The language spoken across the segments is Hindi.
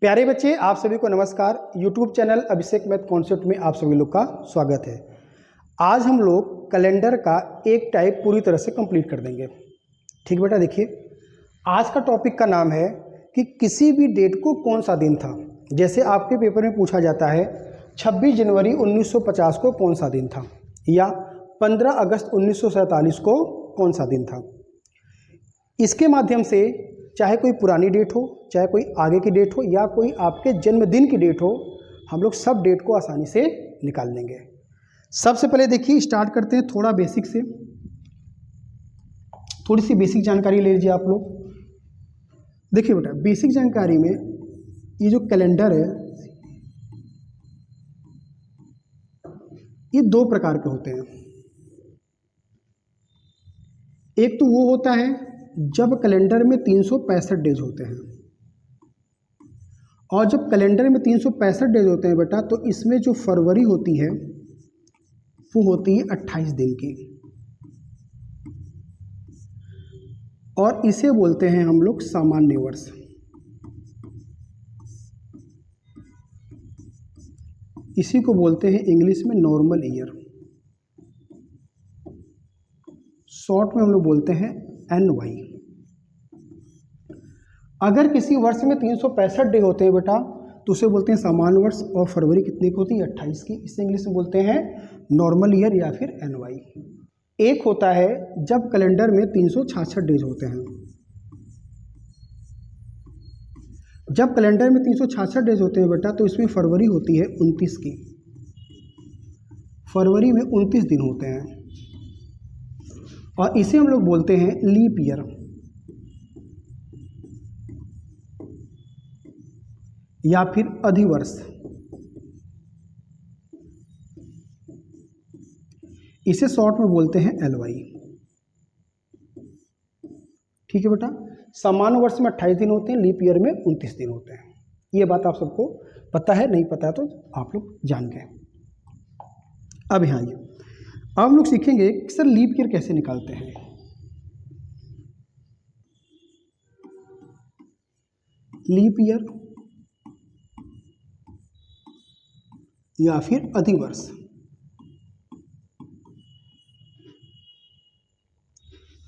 प्यारे बच्चे, आप सभी को नमस्कार। YouTube चैनल अभिषेक मैथ कॉन्सेप्ट में आप सभी लोग का स्वागत है। आज हम लोग कैलेंडर का एक टाइप पूरी तरह से कंप्लीट कर देंगे। ठीक बेटा, देखिए आज का टॉपिक का नाम है कि किसी भी डेट को कौन सा दिन था। जैसे आपके पेपर में पूछा जाता है 26 जनवरी 1950 को कौन सा दिन था, या 15 अगस्त 1947 को कौन सा दिन था। इसके माध्यम से चाहे कोई पुरानी डेट हो, चाहे कोई आगे की डेट हो, या कोई आपके जन्मदिन की डेट हो, हम लोग सब डेट को आसानी से निकाल लेंगे। सबसे पहले देखिए स्टार्ट करते हैं थोड़ा बेसिक से। थोड़ी सी बेसिक जानकारी ले लीजिए आप लोग। देखिए बेटा, बेसिक जानकारी में ये जो कैलेंडर है ये दो प्रकार के होते हैं। एक तो वो होता है जब कैलेंडर में 365 डेज होते हैं, और जब कैलेंडर में 365 डेज होते हैं बेटा, तो इसमें जो फरवरी होती है वो होती है 28 दिन की, और इसे बोलते हैं हम लोग सामान्य वर्ष। इसी को बोलते हैं इंग्लिश में नॉर्मल ईयर, शॉर्ट में हम लोग बोलते हैं NY। अगर किसी वर्ष में 365 डे होते हैं बेटा, तो उसे बोलते हैं सामान्य वर्ष, और फरवरी कितने की होती है? 28 की। इसे इंग्लिश में बोलते हैं नॉर्मल ईयर या फिर NY। एक होता है जब कैलेंडर में 366 डेज होते हैं। जब कैलेंडर में 366 डेज होते हैं बेटा, तो इसमें फरवरी होती है 29 की। फरवरी में 29 दिन होते हैं, और इसे हम लोग बोलते हैं लीप ईयर, या फिर अधिवर्ष। इसे शॉर्ट में बोलते हैं LY। ठीक है बेटा, सामान्य वर्ष में 28 दिन होते हैं, लीप ईयर में 29 दिन होते हैं। ये बात आप सबको पता है, नहीं पता है तो आप लोग जान गए। अब यहाँ आइए, अब हम लोग सीखेंगे कि सर लीप ईयर कैसे निकालते हैं। लीप ईयर या फिर अधिवर्ष।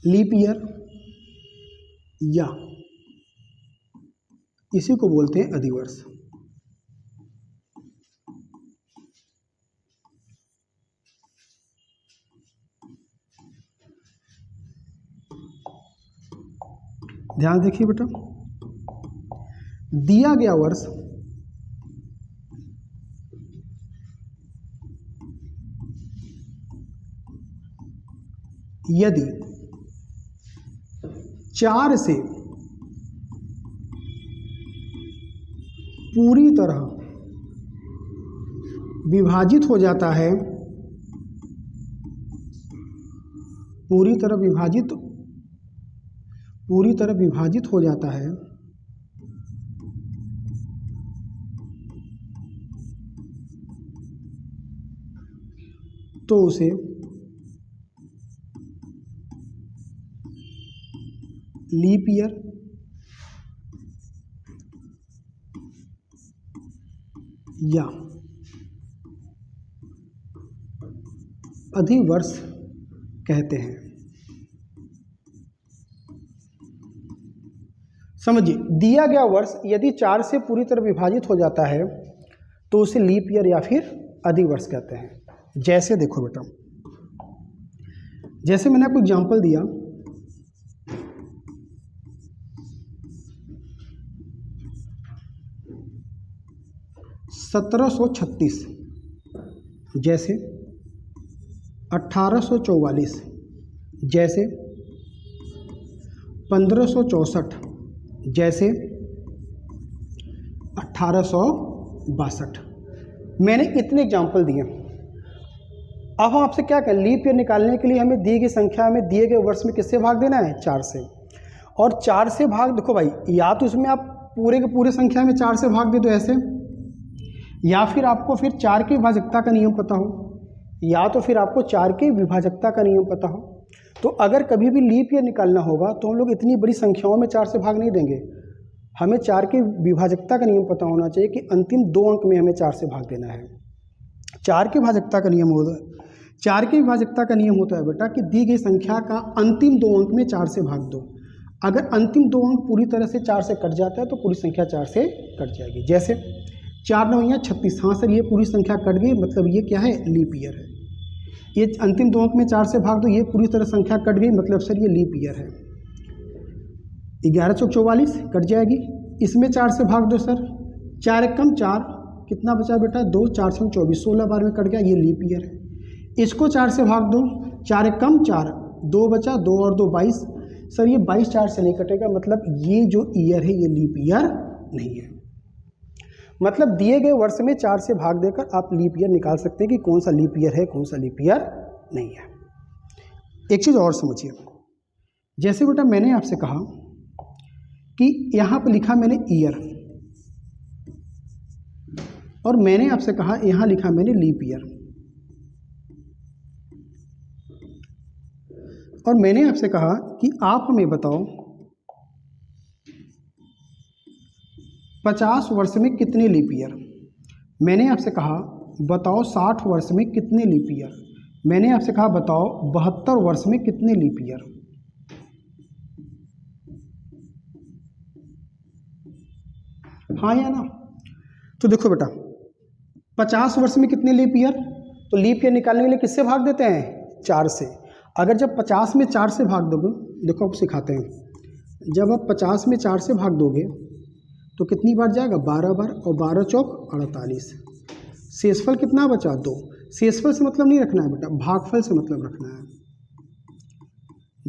लीप ईयर या इसी को बोलते हैं अधिवर्ष। ध्यान देखिए बेटा, दिया गया वर्ष यदि 4 से पूरी तरह विभाजित हो जाता है, पूरी तरह विभाजित हो जाता है, तो उसे लीप ईयर या अधिवर्ष कहते हैं। समझिए, दिया गया वर्ष यदि 4 से पूरी तरह विभाजित हो जाता है तो उसे लीप ईयर या फिर अधिवर्ष कहते हैं। जैसे देखो बेटा, जैसे मैंने आपको एग्जांपल दिया, 1736, जैसे 1844, जैसे 1564, जैसे 1862। मैंने इतने एग्जाम्पल दिए। अब हम आपसे क्या करें, लीप ईयर निकालने के लिए हमें दी गई संख्या में दिए गए वर्ष में किससे भाग देना है? 4 से। और 4 से भाग, देखो भाई, या तो इसमें आप पूरे के पूरे संख्या में 4 से भाग दे दो ऐसे, या फिर आपको फिर 4 की विभाजकता का नियम पता हो, या तो फिर आपको 4 की विभाजकता का नियम पता हो। तो अगर कभी भी लीप ईयर निकालना होगा तो हम लोग इतनी बड़ी संख्याओं में 4 से भाग नहीं देंगे, हमें 4 की विभाजकता का नियम पता होना चाहिए कि अंतिम 2 अंक में हमें 4 से भाग देना है। 4 की भाजकता का नियम होता है 4 की विभाजकता का नियम होता है बेटा कि दी गई संख्या का अंतिम 2 अंक में 4 से भाग दो। अगर अंतिम 2 अंक पूरी तरह से 4 से कट जाता है तो पूरी संख्या 4 से कट जाएगी। जैसे 4 9 36। हाँ सर, ये पूरी संख्या कट गई, मतलब ये क्या है, लीप ईयर है। ये अंतिम 2 अंक में 4 से भाग दो, ये पूरी तरह संख्या कट गई, मतलब सर ये लीप ईयर है। 11 चौक 44 कट जाएगी। इसमें 4 से भाग दो सर, 4 एक कम 4, कितना बचा बेटा 2, 4 से 24, 16 बार में कट गया, ये लीप ईयर है। इसको 4 से भाग दो, 4 एक कम 4, 2 बचा, 2 और 2 22। सर ये 22 4 से नहीं कटेगा, मतलब ये जो ईयर है ये लीप ईयर नहीं है। मतलब दिए गए वर्ष में 4 से भाग देकर आप लीप ईयर निकाल सकते हैं कि कौन सा लीप ईयर है, कौन सा लीप ईयर नहीं है। एक चीज़ और समझिए, जैसे बेटा मैंने आपसे कहा कि यहाँ पर लिखा मैंने ईयर, और मैंने आपसे कहा यहाँ लिखा मैंने लीप ईयर, और मैंने आपसे कहा कि आप हमें बताओ 50 वर्ष में कितने लीप ईयर। मैंने आपसे कहा बताओ 60 वर्ष में कितने लीप ईयर। मैंने आपसे कहा बताओ 72 वर्ष में कितने लीप ईयर। हाँ या ना? तो देखो बेटा 50 वर्ष में कितने लीप ईयर, तो लीप ईयर निकालने के लिए किससे भाग देते हैं, 4 से। अगर जब 50 में 4 से भाग दोगे, देखो आप सिखाते हैं, जब आप 50 में 4 से भाग दोगे तो कितनी बार जाएगा, 12 बार, और 12 चौक 48। शेषफल कितना बचा, 2। शेषफल से मतलब नहीं रखना है बेटा, भागफल से मतलब रखना है।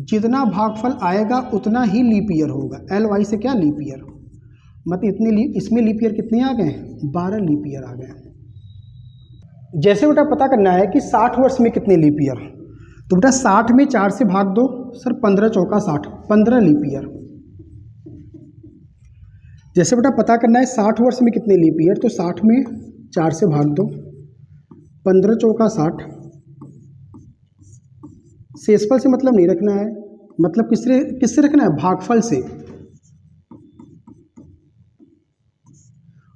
जितना भागफल आएगा उतना ही लीप ईयर होगा। LY से क्या, लीप ईयर, मतलब इतने इसमें लीप ईयर कितने आ गए, 12 लीप ईयर आ गए। जैसे बेटा पता करना है कि 60 वर्ष में कितने लीप ईयर, तो बेटा 60 में 4 से भाग दो, सर 15 चौका 60, 15 लीप ईयर। जैसे बेटा पता करना है 60 वर्ष में कितने लीप ईयर, तो 60 में 4 से भाग दो, 15 चौका 60। शेषफल से मतलब नहीं रखना है, मतलब किससे रखना है, भागफल से।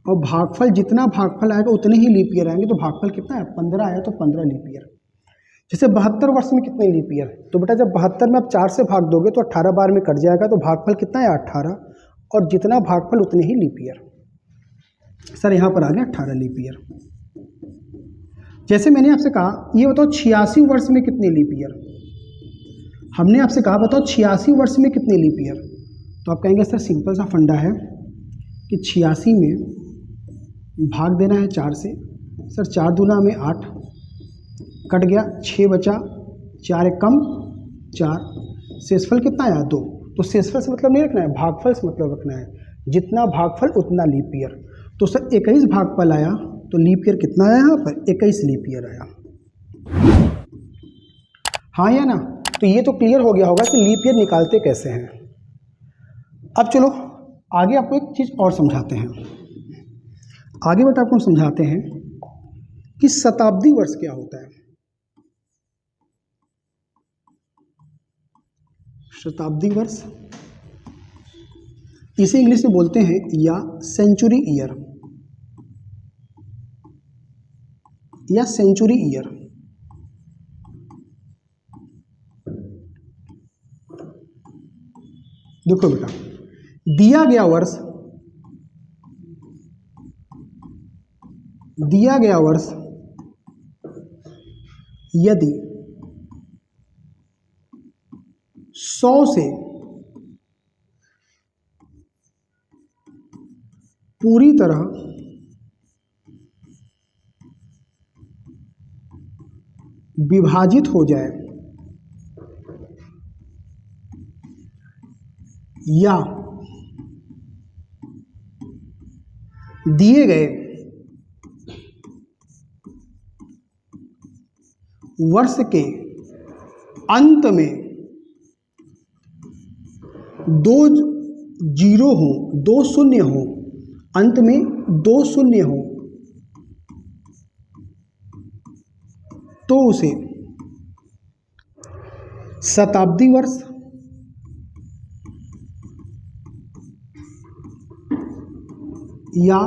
और भागफल, जितना भागफल आएगा उतने ही लीप ईयर आएंगे। तो भागफल कितना है, 15 आया तो 15 लीप ईयर। जैसे 72 वर्ष में कितने लीप ईयर, तो बेटा जब 72 में आप 4 से भाग दोगे तो 18 बार में कट जाएगा, तो भागफल कितना है, 18, और जितना भागफल उतने ही लीप ईयर। सर यहाँ पर आ गया 18 लीप ईयर। जैसे मैंने आपसे कहा ये बताओ 86 वर्ष में कितने लीप ईयर। हमने आपसे कहा बताओ 86 वर्ष में कितने लीप ईयर, तो आप कहेंगे सर सिंपल सा फंडा है कि 86 में भाग देना है 4 से। सर 4 दूना में 8, कट गया, 6 बचा, 4 एक कम 4, शेषफल कितना आया, 2। तो शेषफल से मतलब नहीं रखना है, भागफल से मतलब रखना है। जितना भागफल उतना लीप ईयर। तो सर 21 भागफल आया, तो लीप ईयर कितना आया यहाँ पर, 21 लीप ईयर आया। हाँ या ना? तो ये तो क्लियर हो गया होगा कि लीप ईयर निकालते कैसे हैं। अब चलो आगे आपको एक चीज़ और समझाते हैं। आगे बेटा आपको समझाते हैं कि शताब्दी वर्ष क्या होता है। शताब्दी वर्ष, इसे इंग्लिश में बोलते हैं या सेंचुरी ईयर, या सेंचुरी ईयर। देखो बेटा दिया गया वर्ष यदि 100 से पूरी तरह विभाजित हो जाए या दिए गए वर्ष के अंत में 2 जीरो हो, 2 शून्य हो, अंत में 2 शून्य हो, तो उसे शताब्दी वर्ष या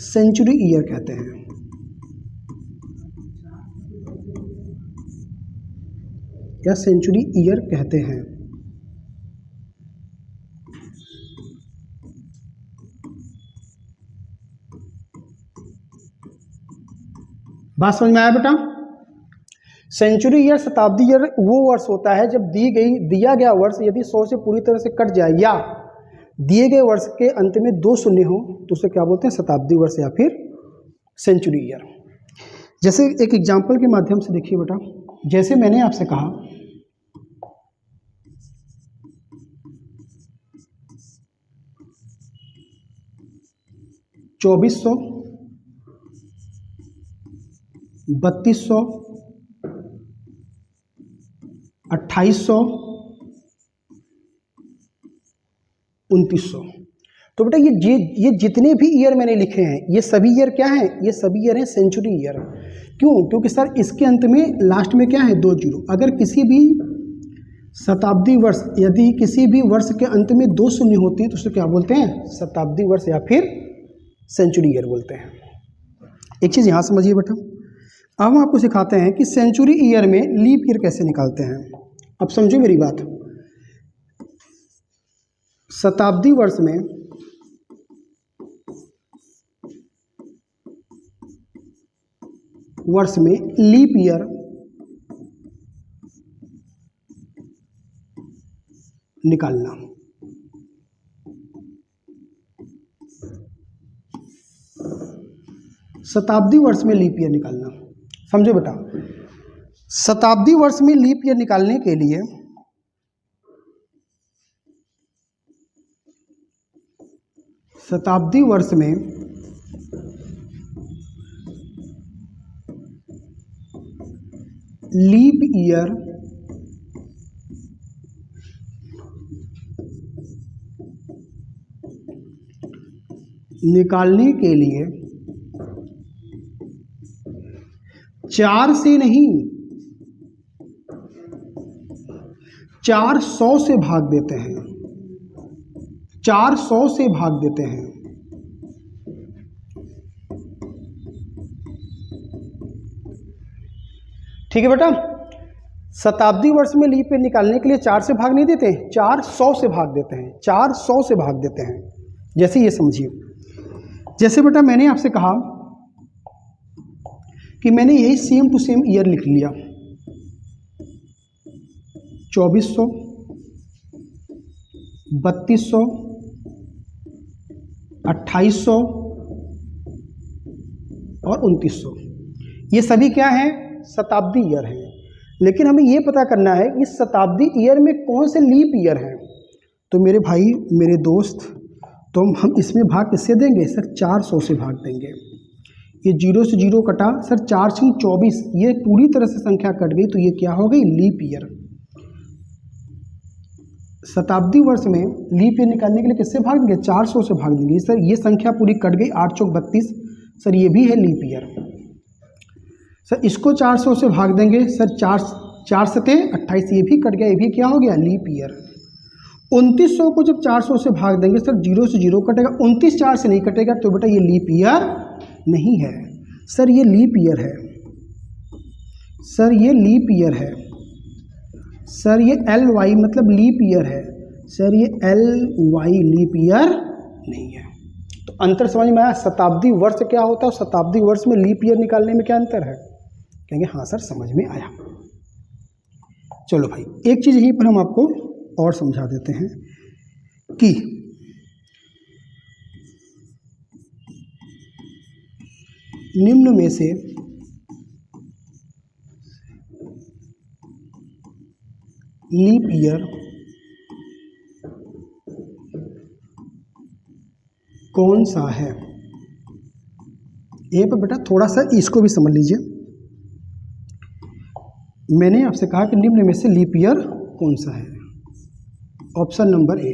सेंचुरी ईयर कहते हैं। या सेंचुरी ईयर कहते हैं। बात समझ में आया बेटा? सेंचुरी ईयर, शताब्दी ईयर वो वर्ष होता है जब दिया गया वर्ष यदि 100 से पूरी तरह से कट जाए या दिए गए वर्ष के अंत में 2 शून्य हो तो उसे क्या बोलते हैं? शताब्दी वर्ष या फिर सेंचुरी ईयर। जैसे एक एग्जाम्पल के माध्यम से देखिए बेटा, जैसे मैंने आपसे कहा 2400, 3200, 2800, 2900। तो बेटा ये जितने भी ईयर मैंने लिखे हैं ये सभी ईयर क्या हैं? ये सभी ईयर हैं सेंचुरी ईयर। क्यों? क्योंकि सर इसके अंत में लास्ट में क्या है? 2 जीरो। अगर किसी भी शताब्दी वर्ष, यदि किसी भी वर्ष के अंत में 2 शून्य होती है तो उसे क्या बोलते हैं? शताब्दी वर्ष या फिर सेंचुरी ईयर बोलते हैं। एक चीज़ यहाँ समझिए बेटा, अब हम आपको सिखाते हैं कि सेंचुरी ईयर में लीप ईयर कैसे निकालते हैं। अब समझो मेरी बात। शताब्दी वर्ष में लीप ईयर निकालना। शताब्दी वर्ष में लीप ईयर निकालना, समझो बेटा। शताब्दी वर्ष में लीप ईयर निकालने के लिए शताब्दी वर्ष में लीप ईयर निकालने के लिए 4 से नहीं 400 से भाग देते हैं। 400 से भाग देते हैं। ठीक है बेटा, शताब्दी वर्ष में लीप ईयर निकालने के लिए 4 से भाग नहीं देते, 400 से भाग देते हैं। 400 से भाग देते हैं। जैसे ये समझिए, जैसे बेटा मैंने आपसे कहा कि मैंने यही सेम टू सेम ईयर लिख लिया, 2400, 3200, 2800 और 2900। ये सभी क्या हैं? शताब्दी ईयर हैं। लेकिन हमें ये पता करना है इस शताब्दी ईयर में कौन से लीप ईयर हैं। तो मेरे भाई, मेरे दोस्त, तो हम इसमें भाग किससे देंगे? सर 400 से भाग देंगे। ये 0 से 0 कटा, सर 4 से 24, ये पूरी तरह से संख्या कट गई तो ये क्या हो गई? Leap year. शताब्दी वर्ष में लीप ईयर निकालने के लिए किससे भाग देंगे? 400 से भाग देंगे। सर ये संख्या पूरी कट गई, 8 चौक 32, सर ये भी है लीप ईयर। सर इसको 400 से भाग देंगे, सर 4 सते 28, ये भी कट गया, ये भी क्या हो गया? Leap year. 2900 को जब 400 से भाग देंगे, सर 0 से 0 कटेगा, 29 4 से नहीं कटेगा, तो बेटा ये लीप ईयर नहीं है। सर ये लीप ईयर है। सर ये लीप ईयर है। सर ये LY मतलब लीप ईयर है। सर ये LY लीप ईयर नहीं है। तो अंतर समझ में आया? शताब्दी वर्ष क्या होता है, शताब्दी वर्ष में लीप ईयर निकालने में क्या अंतर है? कहेंगे हाँ सर समझ में आया। चलो भाई, एक चीज़ यहीं पर हम आपको और समझा देते हैं कि निम्न में से लीप ईयर कौन सा है? यहीं पर बेटा थोड़ा सा इसको भी समझ लीजिए। मैंने आपसे कहा कि निम्न में से लीप ईयर कौन सा है? Option number A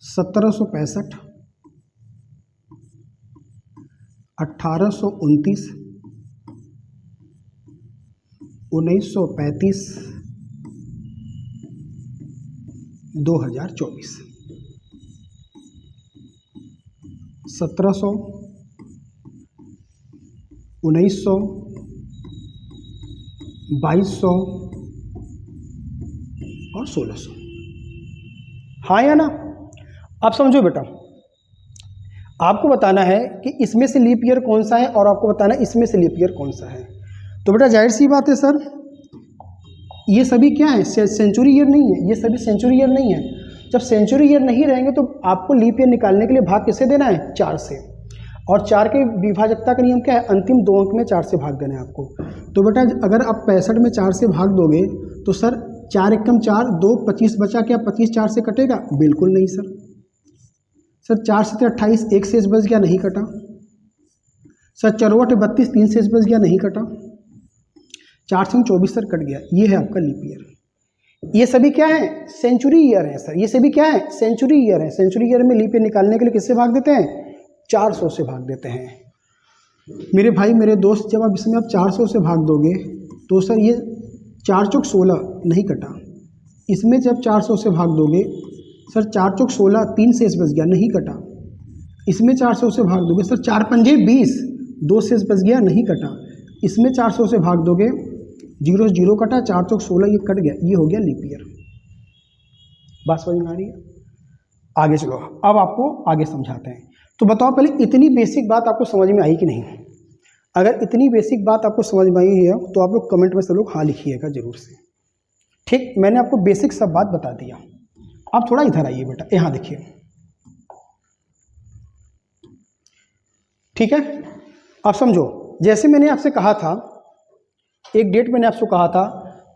1765, 1829, 1935, 2024। 1700, 1900, 2200 और 1600। हाँ या ना? आप समझो बेटा, आपको बताना है कि इसमें से लीप ईयर कौन सा है और आपको बताना है इसमें से लीप ईयर कौन सा है। तो बेटा जाहिर सी बात है सर, ये सभी क्या है, सेंचुरी ईयर नहीं है, ये सभी सेंचुरी ईयर नहीं है। जब सेंचुरी ईयर नहीं रहेंगे तो आपको लीप ईयर निकालने के लिए भाग किससे देना है, 4 से। और 4 के विभाजकता का नियम क्या है, अंतिम 2 अंक में 4 से भाग देना है आपको। तो बेटा अगर आप 65 में 4 से भाग दोगे तो सर 4 एकम 4, 2 25 बचा, क्या 25 4 से कटेगा? बिल्कुल नहीं सर। सर 4 से 28, 1 शेष बच गया, नहीं कटा। सर 4 32, 3 शेष बच गया, नहीं कटा। 4 से 24 सर कट गया। ये है आपका लीप ईयर। ये सभी क्या है, सेंचुरी ईयर है सर। ये सभी क्या है, सेंचुरी ईयर है। सेंचुरी ईयर में लीप ईयर निकालने के लिए किससे भाग देते हैं, 400 से भाग देते हैं। मेरे भाई मेरे दोस्त, जब आप इसमें आप 400 से भाग दोगे तो सर ये 4 चौक 16 नहीं कटा। इसमें जब 400 से भाग दोगे सर 4 चौक 16, 3 शेष बच गया, नहीं कटा। इसमें 400 से भाग दोगे सर 4 पंजे 20, 2 शेष बच गया, नहीं कटा। इसमें 400 से भाग दोगे 0 0 कटा, 4 चौक 16, ये कट गया। ये हो गया लीप ईयर। बात समझ में आ रही है? आगे चलो, अब आपको आगे समझाते हैं। तो बताओ पहले इतनी बेसिक बात आपको समझ में आई कि नहीं? अगर इतनी बेसिक बात आपको समझ में आई है तो आप लोग कमेंट में सब लोग हाँ लिखिएगा जरूर से। ठीक, मैंने आपको बेसिक सब बात बता दिया। आप थोड़ा इधर आइए बेटा, यहाँ देखिए। ठीक है, आप समझो, जैसे मैंने आपसे कहा था, एक डेट मैंने आपसे कहा था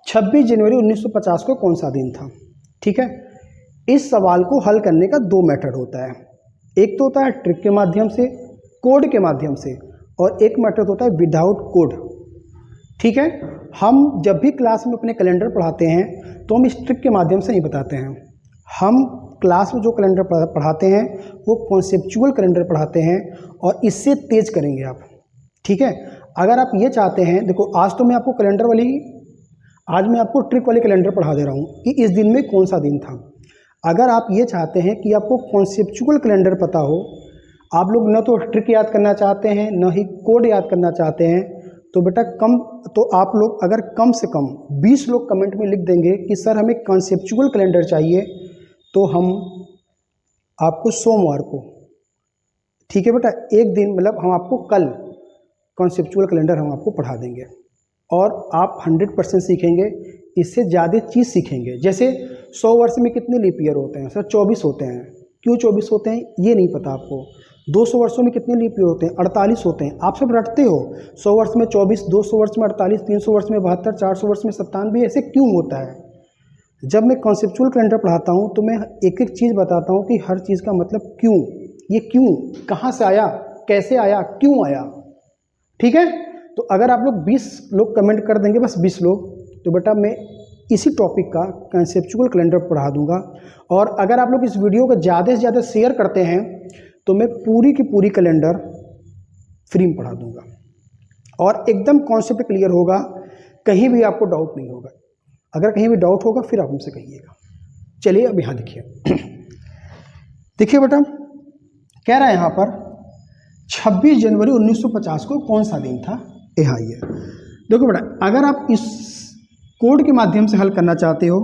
26 जनवरी 1950 को कौन सा दिन था। ठीक है, इस सवाल को हल करने का 2 मेथड होता है। एक तो होता है ट्रिक के माध्यम से, कोड के माध्यम से, और एक मेथड होता है विदाउट कोड। ठीक है, हम जब भी क्लास में अपने कैलेंडर पढ़ाते हैं तो हम इस ट्रिक के माध्यम से नहीं बताते हैं। हम क्लास में जो कैलेंडर पढ़ाते हैं वो कॉन्सेप्चुअल कैलेंडर पढ़ाते हैं और इससे तेज करेंगे आप। ठीक है, अगर आप ये चाहते हैं, देखो आज तो मैं आपको कैलेंडर वाली, आज मैं आपको ट्रिक वाली कैलेंडर पढ़ा दे रहा हूँ कि इस दिन में कौन सा दिन था। अगर आप ये चाहते हैं कि आपको कॉन्सेप्चुअल कैलेंडर पता हो, आप लोग न तो ट्रिक याद करना चाहते हैं न ही कोड याद करना चाहते हैं, तो बेटा तो आप लोग अगर कम से कम 20 लोग कमेंट में लिख देंगे कि सर हमें कॉन्सेप्चुअल कैलेंडर चाहिए, तो हम आपको सोमवार को, ठीक है बेटा, एक दिन मतलब हम आपको कल कॉन्सेप्चुअल कैलेंडर हम आपको पढ़ा देंगे और आप 100% सीखेंगे। इससे ज़्यादा चीज़ सीखेंगे। जैसे 100 वर्ष में कितने लीप ईयर होते हैं सर? 24 होते हैं। क्यों 24 होते हैं ये नहीं पता आपको। 200 वर्षों में कितने लीप ईयर होते हैं? 48 होते हैं। आप सब रटते हो, 100 वर्ष में 24, 200 वर्ष में 48, 300 वर्ष में 72, 400 वर्ष में 97। ऐसे क्यों होता है? जब मैं कॉन्सेप्चुअल कैलेंडर पढ़ाता हूँ तो मैं एक एक चीज़ बताता हूँ कि हर चीज़ का मतलब क्यों, ये क्यों, कहाँ से आया, कैसे आया, क्यों आया। ठीक है, तो अगर आप लोग 20 लोग कमेंट कर देंगे, बस 20 लोग, तो बेटा मैं इसी टॉपिक का कॉन्सेप्चुअल कैलेंडर पढ़ा दूंगा। और अगर आप लोग इस वीडियो को ज़्यादा से ज़्यादा शेयर करते हैं तो मैं पूरी की पूरी कैलेंडर फ्री में पढ़ा दूंगा और एकदम कॉन्सेप्ट क्लियर होगा, कहीं भी आपको डाउट नहीं होगा। अगर कहीं भी डाउट होगा फिर आप हमसे कहिएगा। चलिए अब यहाँ देखिए। देखिए बेटा, कह रहा है यहाँ पर 26 जनवरी 1950 को कौन सा दिन था? यहाँ ये देखो बेटा, अगर आप इस कोड के माध्यम से हल करना चाहते हो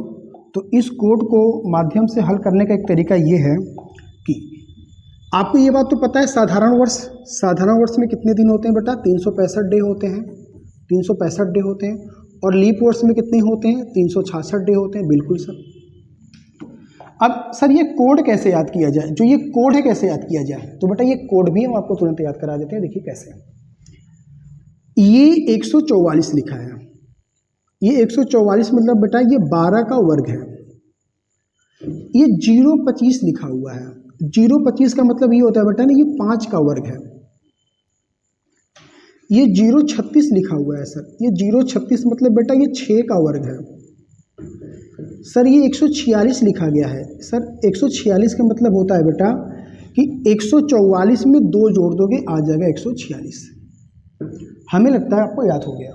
तो इस कोड को माध्यम से हल करने का एक तरीका ये है कि आपको ये बात तो पता है, साधारण वर्ष में कितने दिन होते हैं बेटा? 365 डे होते हैं, 365 डे होते हैं। और लीप वर्ष में कितने होते हैं? 366 डे होते हैं। बिल्कुल सर। अब सर ये कोड कैसे याद किया जाए? जो ये कोड है कैसे याद किया जाए? तो बेटा ये कोड भी हम आपको तुरंत याद करा देते हैं। देखिए कैसे। ये 144 लिखा है, ये 144 मतलब बेटा ये 12 का वर्ग है। ये 025 लिखा हुआ है, 025 का मतलब ये होता है बेटा ना, ये 5 का वर्ग है। ये 036 लिखा हुआ है सर, ये 036 मतलब बेटा ये 6 का वर्ग है। सर ये 146 लिखा गया है। सर 146 का मतलब होता है बेटा कि 144 में 2 जोड़ दोगे आ जाएगा 146। हमें लगता है आपको याद हो गया।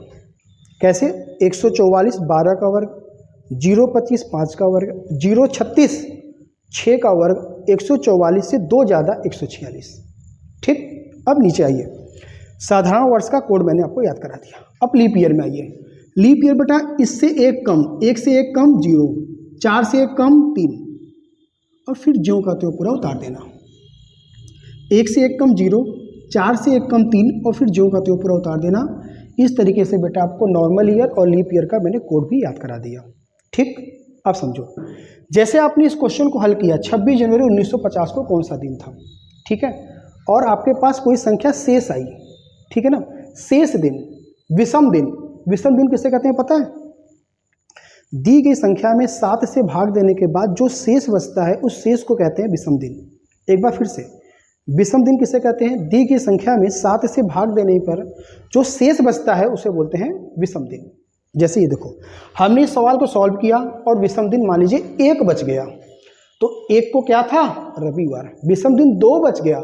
कैसे? 144 12 का वर्ग, 025 5 का वर्ग, 036 6 का वर्ग, 144 से 2 ज़्यादा 146। ठीक, अब नीचे आइए, साधारण वर्ष का कोड मैंने आपको याद करा दिया। अब लीप ईयर में आइए। लीप ईयर बेटा इससे एक कम, एक से एक कम 0, 4 से एक कम 3, और फिर ज्यों का त्यों पूरा उतार देना। 1 से एक कम 0, 4 से एक कम 3, और फिर ज्यों का त्यों पूरा उतार देना। इस तरीके से बेटा आपको नॉर्मल ईयर और लीप ईयर का मैंने कोड भी याद करा दिया। ठीक, अब समझो, जैसे आपने इस क्वेश्चन को हल किया, 26 जनवरी 1950 को कौन सा दिन था, ठीक है, और आपके पास कोई संख्या शेष आई, ठीक है ना, शेष दिन, विषम दिन। विषम दिन किसे कहते हैं पता है? दी गई संख्या में 7 से भाग देने के बाद जो शेष बचता है उस शेष को कहते हैं विषम दिन। एक बार फिर से, विषम दिन किसे कहते हैं? दी गई संख्या में 7 से भाग देने पर जो शेष बचता है उसे बोलते हैं विषम दिन। जैसे ये देखो, हमने इस सवाल को सॉल्व किया और विषम दिन मान लीजिए 1 बच गया, तो 1 को क्या था? रविवार। विषम दिन 2 बच गया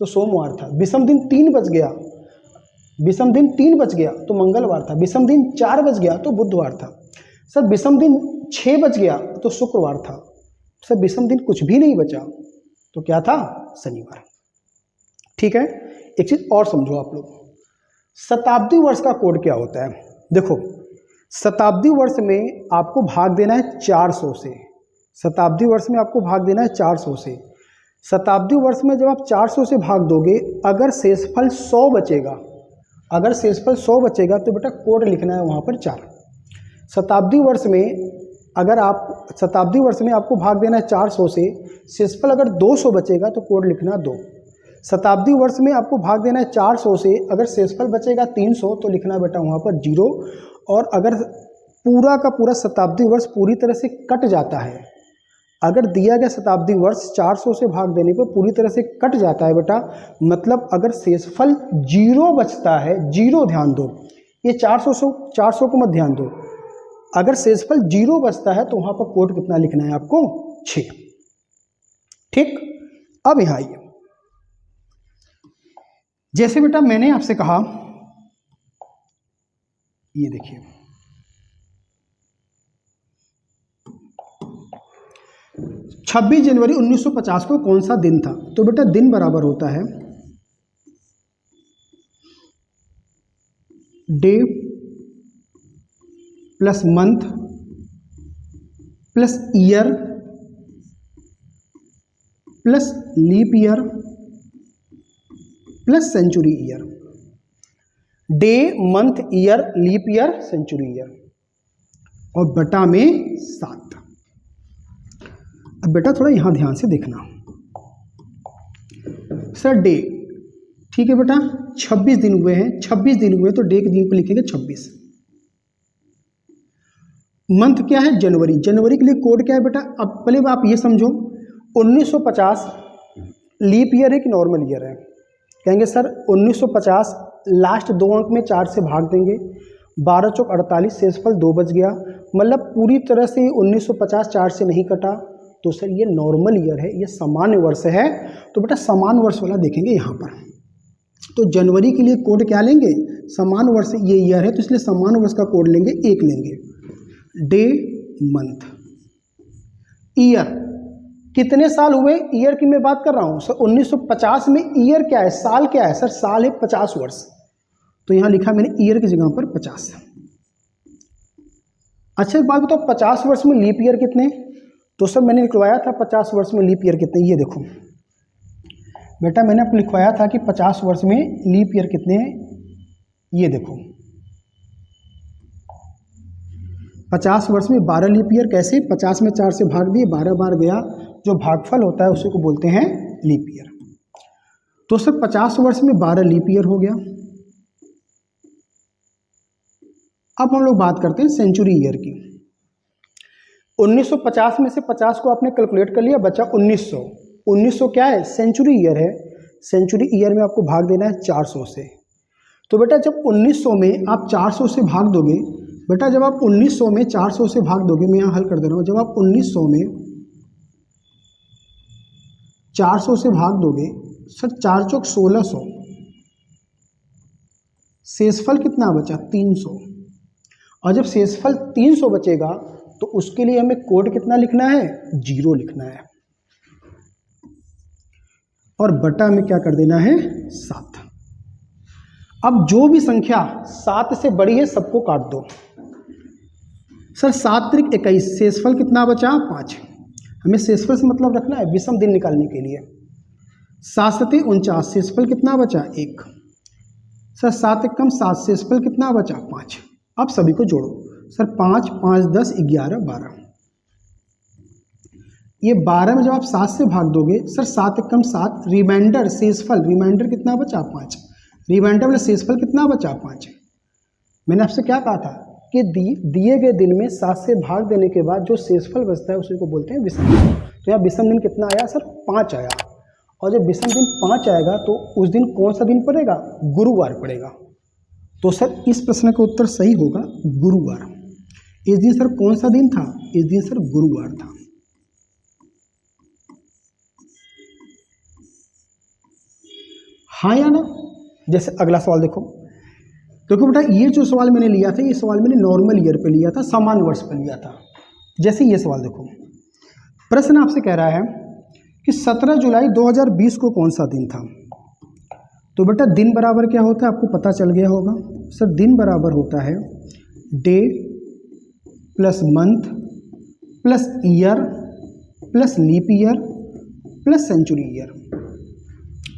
तो सोमवार था। विषम दिन 3 बच गया, विषम दिन 3 बच गया तो मंगलवार था। विषम दिन 4 बच गया तो बुधवार था। सर विषम दिन 6 बच गया तो शुक्रवार था। सर विषम दिन कुछ भी नहीं बचा तो क्या था? शनिवार। ठीक है, एक चीज और समझो आप लोग, शताब्दी वर्ष का कोड क्या होता है? देखो, शताब्दी वर्ष में आपको भाग देना है 400 से। शताब्दी वर्ष में आपको भाग देना है 400 से। शताब्दी वर्ष में जब आप 400 से भाग दोगे, अगर शेषफल 100 बचेगा, अगर शेषफल 100 बचेगा तो बेटा कोड लिखना है वहाँ पर 4। शताब्दी वर्ष में अगर आप, शताब्दी वर्ष में आपको भाग देना है 400 से, शेषफल अगर 200 बचेगा तो कोड लिखना 2। शताब्दी वर्ष में आपको भाग देना है 400 से, अगर शेषफल बचेगा 300 तो लिखना बेटा वहाँ पर 0। और अगर पूरा का पूरा शताब्दी वर्ष पूरी तरह से कट जाता है, अगर दिया गया शताब्दी वर्ष 400 से भाग देने पर पूरी तरह से कट जाता है बेटा, मतलब अगर शेषफल 0 बचता है, 0 ध्यान दो, ये 400 को मत ध्यान दो, अगर शेषफल 0 बचता है तो वहाँ पर कोड कितना लिखना है आपको? 6। ठीक, अब यहाँ आइए, जैसे बेटा मैंने आपसे कहा, ये देखिए, छब्बीस जनवरी 1950 को कौन सा दिन था? तो बेटा दिन बराबर होता है day plus month plus year plus leap year plus century year. Day, month, year, leap year, century year, और बटा में 7। अब बेटा थोड़ा यहां ध्यान से देखना। सर डे, ठीक है बेटा, 26 दिन हुए हैं, 26 दिन हुए तो डे के दिन को लिखेंगे 26। मंथ क्या है? जनवरी। जनवरी के लिए कोड क्या है बेटा? अब पहले आप ये समझो, 1950 लीप ईयर है कि नॉर्मल ईयर है? कहेंगे सर 1950 लास्ट 2 अंक में 4 से भाग देंगे, 12 चौक 48, शेषफल 2 बच गया, मतलब पूरी तरह से 1950 4 से नहीं कटा, तो सर ये नॉर्मल ईयर है, ये सामान्य वर्ष है। तो बेटा समान वर्ष वाला देखेंगे यहाँ पर, तो जनवरी के लिए कोड क्या लेंगे? समान वर्ष, ये ईयर है तो इसलिए समान वर्ष का कोड लेंगे, 1 लेंगे। डे, मंथ, ईयर, कितने साल हुए? ईयर की मैं बात कर रहा हूँ सर। 1950 में ईयर क्या है? साल क्या है? सर साल है 50 वर्ष, तो यहाँ लिखा मैंने ईयर की जगह पर 50। अच्छा एक बात बताओ, 50 वर्ष में लीप ईयर कितने? तो सर मैंने लिखवाया था 50 वर्ष में लीप ईयर कितने, ये देखो बेटा मैंने आपको लिखवाया था कि 50 वर्ष में लीप ईयर कितने हैं, ये देखो 50 वर्ष में 12 लीप ईयर। कैसे? 50 में 4 से भाग दिए, 12 बार गया, जो भागफल होता है उसी को बोलते हैं लीप ईयर। तो सर 50 वर्ष में 12 लीप ईयर हो गया। अब हम लोग बात करते हैं सेंचुरी ईयर की। 1950 में से 50 को आपने कैलकुलेट कर लिया, बचा 1900। 1900 क्या है? सेंचुरी ईयर है। सेंचुरी ईयर में आपको भाग देना है 400 से। तो बेटा जब 1900 में आप 400 से भाग दोगे, बेटा जब आप 1900 में 400 से भाग दोगे, मैं यहाँ हल कर दे रहा हूँ, जब आप 1900 में 400 से भाग दोगे, सर 4 चौक 1600, शेषफल कितना बचा? 300। और जब शेषफल 300 बचेगा तो उसके लिए हमें कोड कितना लिखना है? 0 लिखना है। और बटा में क्या कर देना है 7। अब जो भी संख्या 7 से बड़ी है सबको काट दो। सर 7 त्रिक 21, शेषफल कितना बचा 5। हमें शेषफल से मतलब रखना है विषम दिन निकालने के लिए। 7 सते 49, शेषफल कितना बचा 1। सर 7 एकम 7, शेषफल कितना बचा 5। अब सभी को जोड़ो सर, 5 5 10 11 12। ये 12 में जब आप 7 से भाग दोगे सर 7 एकम 7, रिमाइंडर शेषफल, रिमाइंडर कितना बचा 5, रिमाइंडर वाला शेषफल कितना बचा 5। मैंने आपसे क्या कहा था कि दिए गए दिन में 7 से भाग देने के बाद जो शेषफल बचता है उसी को बोलते हैं विषम दिन। तो यहाँ विषम दिन कितना आया सर 5 आया। और जब विषम दिन 5 आएगा तो उस दिन कौन सा दिन पड़ेगा, गुरुवार पड़ेगा। तो सर इस प्रश्न का उत्तर सही होगा गुरुवार। इस दिन सर कौन सा दिन था, इस दिन सर गुरुवार था। हाँ या ना। जैसे अगला सवाल देखो, देखो बेटा ये जो सवाल मैंने लिया था, ये सवाल मैंने नॉर्मल ईयर पे लिया था, सामान्य वर्ष पे लिया था। जैसे ये सवाल देखो, प्रश्न आपसे कह रहा है कि 17 जुलाई 2020 को कौन सा दिन था। तो बेटा दिन बराबर क्या होता है आपको पता चल गया होगा। सर दिन बराबर होता है day plus month plus year plus leap year plus century year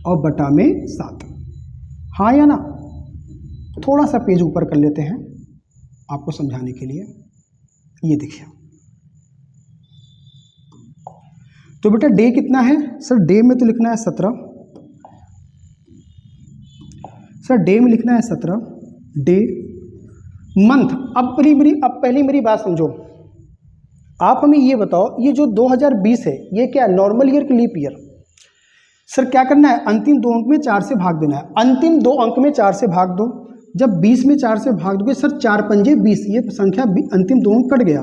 और बटा में 7। हाँ या ना। थोड़ा सा पेज ऊपर कर लेते हैं आपको समझाने के लिए। ये देखिए, तो बेटा डे कितना है सर, डे में तो लिखना है 17। सर डे में लिखना है 17 डे। मंथ, अब पहली मेरी बात समझो। आप हमें ये बताओ, ये जो 2020 है ये क्या है, नॉर्मल ईयर की लीप ईयर। सर क्या करना है, अंतिम 2 अंक में 4 से भाग देना है। अंतिम 2 अंक में 4 से भाग दो। जब 20 में 4 से भाग दोगे सर 4 पंजे 20, ये संख्या अंतिम 2 अंक कट गया।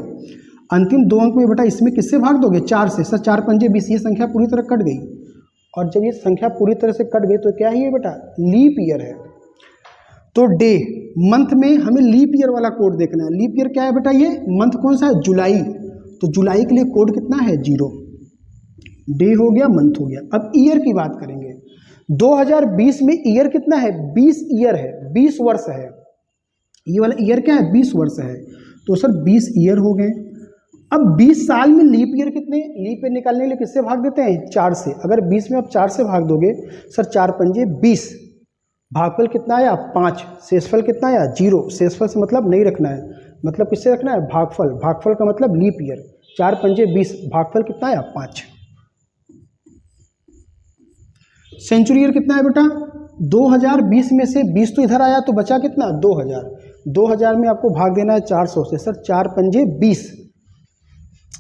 अंतिम 2 अंक में बेटा इसमें किससे भाग दोगे 4 से। सर 4 पंजे 20, ये संख्या पूरी तरह कट गई। और जब ये संख्या पूरी तरह से कट गई तो क्या है ये बेटा, लीप ईयर है। तो डे मंथ में हमें लीप ईयर वाला कोड देखना है। लीप ईयर क्या है बेटा, ये मंथ कौन सा है, जुलाई। तो जुलाई के लिए कोड कितना है 0। डे हो गया, मंथ हो गया। अब ईयर की बात करेंगे। 2020 में ईयर कितना है, 20 ईयर है, 20 वर्ष है। ये वाला ईयर क्या है, 20 वर्ष है। तो सर 20 ईयर हो गए। अब 20 साल में लीप ईयर कितने, लीप ईयर निकालने के लिए किससे भाग देते हैं 4 से। अगर 20 में आप 4 से भाग दोगे सर 4 पंजे 20, भागफल कितना आया 5, शेषफल कितना आया 0। शेषफल से मतलब नहीं रखना है, मतलब किससे रखना है भागफल। भागफल का मतलब लीप ईयर। 4 पंजे 20, भागफल कितना आया 5। सेंचुरी ईयर कितना है बेटा, 2020 में से 20 तो इधर आया तो बचा कितना 2000। 2000 में आपको भाग देना है 400 से। सर 4 पंजे 20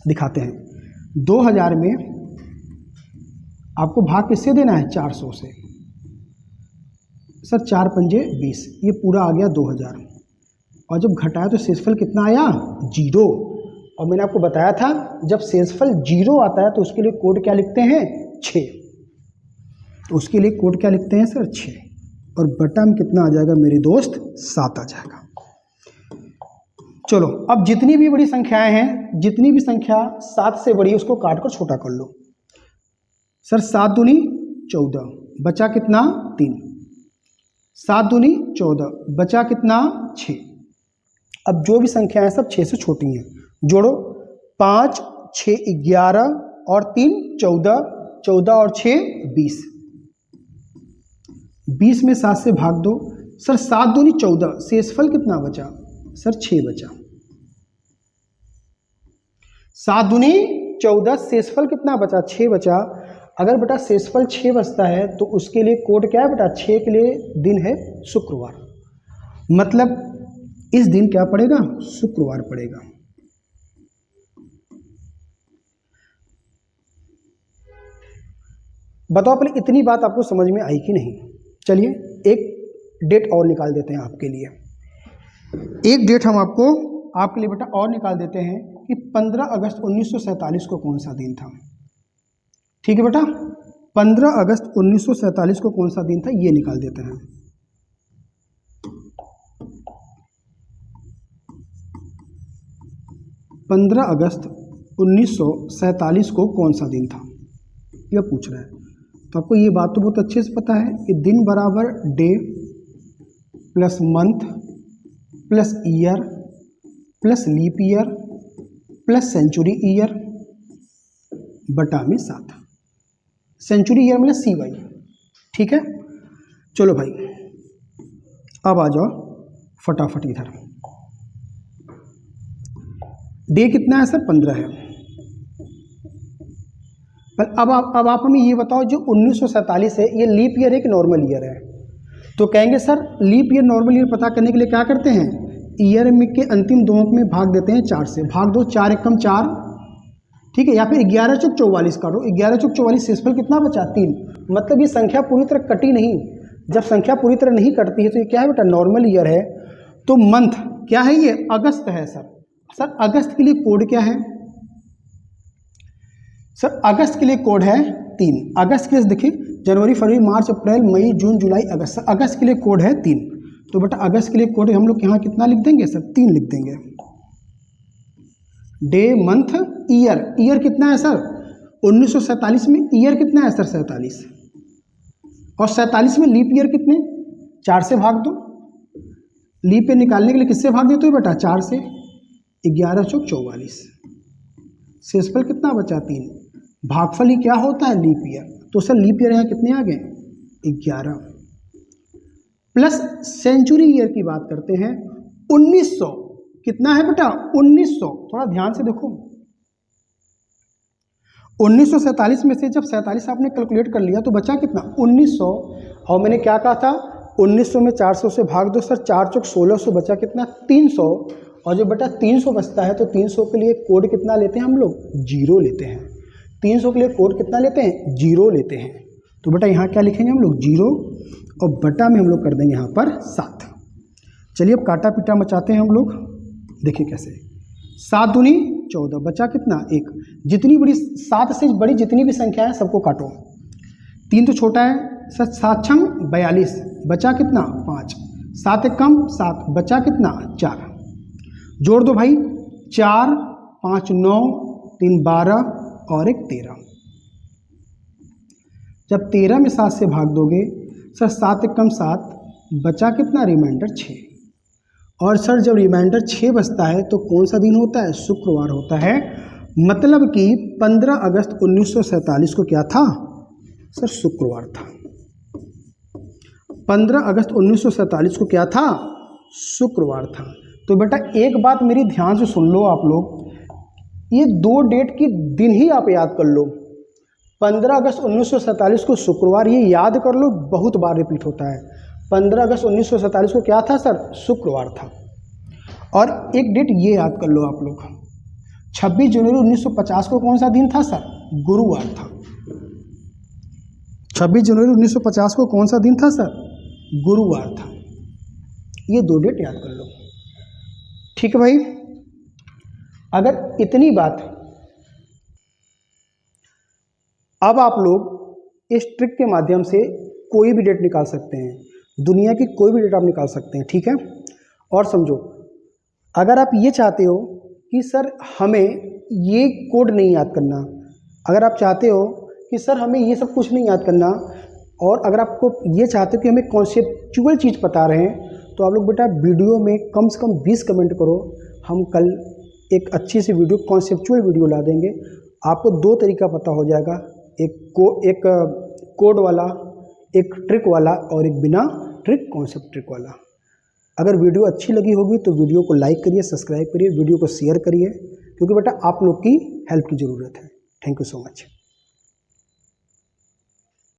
दिखाते हैं। 2000 में आपको भाग किससे देना है 400 से। सर 4 पंजे 20, ये पूरा आ गया 2000। और जब घटाया तो शेषफल कितना आया 0। और मैंने आपको बताया था जब शेषफल 0 आता है तो उसके लिए कोड क्या लिखते हैं 6। तो उसके लिए कोड क्या लिखते हैं सर 6। और बटा में कितना आ जाएगा मेरे दोस्त 7 आ जाएगा। चलो अब जितनी भी बड़ी संख्याएं हैं, जितनी भी संख्या 7 से बड़ी है उसको काट कर छोटा कर लो। सर 7 दूनी 14, बचा कितना 3। 7 दूनी 14, बचा कितना 6। अब जो भी संख्याएं सब 6 से छोटी हैं, जोड़ो। 5 6 11 और 3 14, 14 और 6 20। 20 में 7 से भाग दो। सर 7 दूनी 14, शेषफल कितना बचा सर 6 बचा। 7 दूनी 14, शेषफल कितना बचा 6 बचा। अगर बेटा शेषफल 6 बचता है तो उसके लिए कोड क्या है बेटा, 6 के लिए दिन है शुक्रवार। मतलब इस दिन क्या पड़ेगा, शुक्रवार पड़ेगा। बताओ पहले इतनी बात आपको समझ में आई कि नहीं। चलिए एक डेट और निकाल देते हैं आपके लिए। एक डेट हम आपके लिए बेटा और निकाल देते हैं कि 15 अगस्त 1947 को कौन सा दिन था। ठीक है बेटा, 15 अगस्त 1947 को कौन सा दिन था ये निकाल देते हैं। पंद्रह अगस्त 1947 को कौन सा दिन था यह पूछ रहा है। तो आपको ये बात तो बहुत अच्छे से पता है कि दिन बराबर day plus month plus year plus leap year plus century year बटा में 7। सेंचुरी ईयर मतलब CY। ठीक है, चलो भाई अब आ जाओ फटाफट इधर। डे कितना है सर? 15 है। पर अब आप हमें ये बताओ, जो 1947 है ये लीप ईयर है कि नॉर्मल ईयर है? तो कहेंगे sir leap year normal year पता करने के लिए क्या करते हैं, ईयर में के अंतिम 2 अंक में भाग देते हैं 4 से, भाग दो 4 एकम 4, ठीक है, या फिर 11 चौक 44 काटो, 11 चौक 44 शेषफल कितना बचा? 3। मतलब ये संख्या पूरी तरह कटी नहीं। जब संख्या पूरी तरह नहीं कटती है तो ये क्या है बेटा? नॉर्मल ईयर है। तो मंथ क्या है? ये अगस्त है सर। सर अगस्त के लिए कोड क्या है? सर अगस्त के लिए कोड है 3। अगस्त के लिए देखिए जनवरी फरवरी मार्च अप्रैल मई जून जुलाई अगस्त, अगस्त के लिए कोड है 3। तो बेटा अगस्त के लिए कोड हम लोग यहाँ कितना लिख देंगे सर? 3 लिख देंगे। डे मंथ ईयर, ईयर कितना है सर? 1947 में ईयर कितना है सर? 47। और 47 में लीप ईयर कितने? 4 से भाग दो। लीप ईयर निकालने के लिए किससे भाग देते हो बेटा? 4 से। 11 चौक 44, शेषफल कितना बचा? 3। भागफल ही क्या होता है? Leap year. तो सर लीप ईयर यहाँ कितने आ गए? 11 प्लस सेंचुरी ईयर की बात करते हैं 1900। कितना है बेटा? 1900। थोड़ा ध्यान से देखो, 1947 में से जब 47 आपने कैलकुलेट कर लिया तो बचा कितना? 1900। और मैंने क्या कहा था? 1900 में 400 से भाग दो सर, 4 चौक 1600 बचा कितना? 300। और जो बेटा 300 बचता है तो 300 के लिए कोड कितना लेते हैं हम लोग? 0 लेते हैं। 300 के लिए कोड कितना लेते हैं? 0 लेते हैं। तो बेटा यहाँ क्या लिखेंगे हम लोग? 0 और बटा में हम लोग कर देंगे यहाँ पर 7। चलिए अब काटा पीटा मचाते हैं हम लोग। देखिए कैसे, 7 दूनी 14, बचा कितना? 1। जितनी बड़ी 7 से बड़ी जितनी भी संख्या है सबको काटो। 3 तो छोटा है सर, 7 छंग 42, बचा कितना? 5। 7 एक कम 7, बचा कितना? 4। जोड़ दो भाई, 4 5 9 3 12 और 1 13। जब 13 में 7 से भाग दोगे सर, 7 एक कम 7, बचा कितना? रिमाइंडर 6। और सर जब रिमाइंडर 6 बचता है तो कौन सा दिन होता है? शुक्रवार होता है। मतलब कि 15 अगस्त 1947 को क्या था सर? शुक्रवार था। 15 अगस्त 1947 को क्या था? शुक्रवार था। तो बेटा एक बात मेरी ध्यान से सुन लो आप लोग, ये 2 डेट की दिन ही आप याद कर लो। 15 अगस्त 1947 को शुक्रवार, ये याद कर लो, बहुत बार रिपीट होता है। 15 अगस्त 1947 को क्या था सर? शुक्रवार था। और एक डेट ये याद कर लो आप लोग, 26 जनवरी 1950 को कौन सा दिन था सर? गुरुवार था। 26 जनवरी 1950 को कौन सा दिन था सर? गुरुवार था। ये 2 डेट याद कर लो। ठीक है भाई, अगर इतनी बात, अब आप लोग इस ट्रिक के माध्यम से कोई भी डेट निकाल सकते हैं, दुनिया की कोई भी डेट आप निकाल सकते हैं। ठीक है, और समझो, अगर आप ये चाहते हो कि सर हमें ये कोड नहीं याद करना, अगर आप चाहते हो कि सर हमें ये सब कुछ नहीं याद करना, और अगर आपको ये चाहते हो कि हमें कॉन्सेप्चुअल चीज़ पता रहे, तो आप लोग बेटा वीडियो में कम से कम 20 कमेंट करो। हम कल एक अच्छी सी वीडियो, कॉन्सेप्चुअल वीडियो ला देंगे। आपको 2 तरीका पता हो जाएगा, एक कोड वाला, एक ट्रिक वाला, और एक बिना ट्रिक कॉन्सेप्ट ट्रिक वाला। अगर वीडियो अच्छी लगी होगी तो वीडियो को लाइक करिए, सब्सक्राइब करिए, वीडियो को शेयर करिए, क्योंकि बेटा आप लोग की हेल्प की ज़रूरत है। Thank you so much.